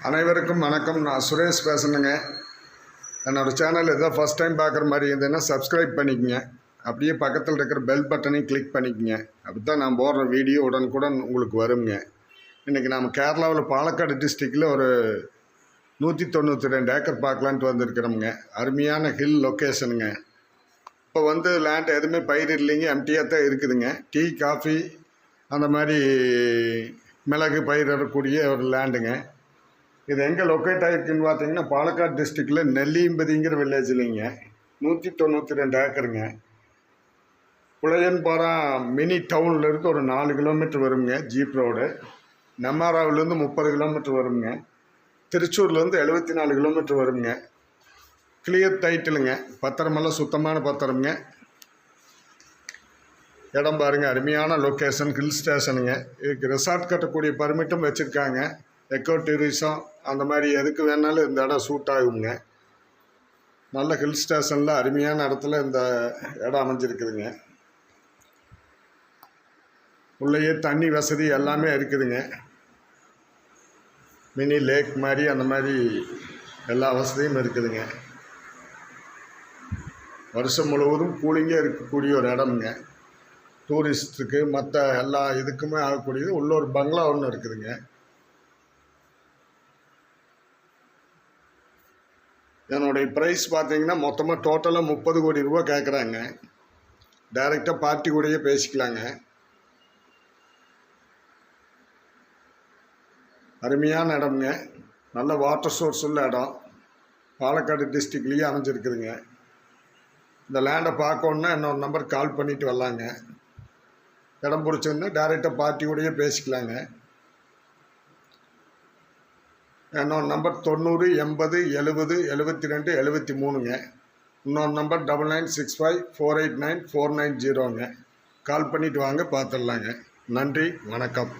அனைவருக்கும் வணக்கம். நான் சுரேஷ் பேசுகிறேங்க. என்னோடய சேனல் எதாவது ஃபஸ்ட் டைம் பார்க்குற மாதிரி இருந்ததுன்னா சப்ஸ்கிரைப் பண்ணிக்கங்க. அப்படியே பக்கத்தில் இருக்கிற பெல் பட்டனையும் கிளிக் பண்ணிக்கங்க. அப்படி தான் நான் போடுற வீடியோ உடனுக்குடன் உங்களுக்கு வருங்க. இன்றைக்கி நம்ம கேரளாவில் பாலக்காடு டிஸ்ட்ரிக்டில் ஒரு 192 ஏக்கர் பார்க்கலான்ட்டு வந்திருக்கிறோமுங்க. அருமையான ஹில் லொக்கேஷனுங்க. இப்போ லேண்ட் எதுவுமே பயிர் இல்லைங்க, எம்டியாக தான் இருக்குதுங்க. டீ, காஃபி அந்த மாதிரி மிளகு பயிரிடக்கூடிய ஒரு லேண்டுங்க. இது எங்கே லொக்கேட் ஆகிருக்குன்னு பார்த்தீங்கன்னா பாலக்காடு டிஸ்ட்ரிக்டில் நெல்லியம்பதிங்கிற வில்லேஜ்லிங்க. 192 ஏக்கருங்க. புளையன்பாரா மினி டவுன்லேருந்து ஒரு 4 கிலோமீட்டர் வருங்க ஜீப் ரோடு. நெம்மாராவிலேருந்து 30 கிலோமீட்டர் வருங்க. திருச்சூர்லேருந்து 74 கிலோமீட்டர் வருங்க. கிளியர் டைட்டிலுங்க. பத்திரமெல்லாம் சுத்தமான பத்திரம்ங்க. இடம் பாருங்கள், அருமையான லொக்கேஷன், ஹில் ஸ்டேஷனுங்க. இதுக்கு ரெசார்ட் கட்டக்கூடிய பர்மிட்டும் வச்சுருக்காங்க. எக்கோ டூரிசம் அந்த மாதிரி எதுக்கு வேணாலும் இந்த இடம் சூட் ஆகுங்க. நல்ல ஹில் ஸ்டேஷனில் அருமையான இடத்துல இந்த இடம் அமைஞ்சிருக்குதுங்க. உள்ளேயே தண்ணி வசதி எல்லாமே இருக்குதுங்க. மினி லேக் மாதிரி அந்த மாதிரி எல்லா வசதியும் இருக்குதுங்க. வருஷம் முழுவதும் கூலிங்கே இருக்கக்கூடிய ஒரு இடம்ங்க. டூரிஸ்ட்டுக்கு மற்ற எல்லா இதுக்குமே ஆகக்கூடியது. உள்ள ஒரு பங்களா ஒன்று இருக்குதுங்க. என்னுடைய ப்ரைஸ் பார்த்தீங்கன்னா மொத்தமாக டோட்டலாக 30 கோடி ரூபா கேட்குறாங்க. டைரெக்டாக பார்ட்டி கூடயே பேசிக்கலாங்க. அருமையான இடம்ங்க. நல்ல வாட்டர் சோர்ஸ் உள்ள இடம். பாலக்காடு டிஸ்ட்ரிக்ட்லேயே அமைஞ்சிருக்குதுங்க. இந்த லேண்டை பார்க்கணுன்னா என்னோட நம்பர் கால் பண்ணிவிட்டு வரலாங்க. இடம் பிடிச்சிருந்தா டைரெக்டாக பார்ட்டி கூடயே பேசிக்கலாங்க. என்னோட நம்பர் 90 80 70 72 73ங்க. இன்னொரு நம்பர் 9965 489 490ங்க. கால் பண்ணிவிட்டு வாங்க, பார்த்துடலாங்க. நன்றி, வணக்கம்.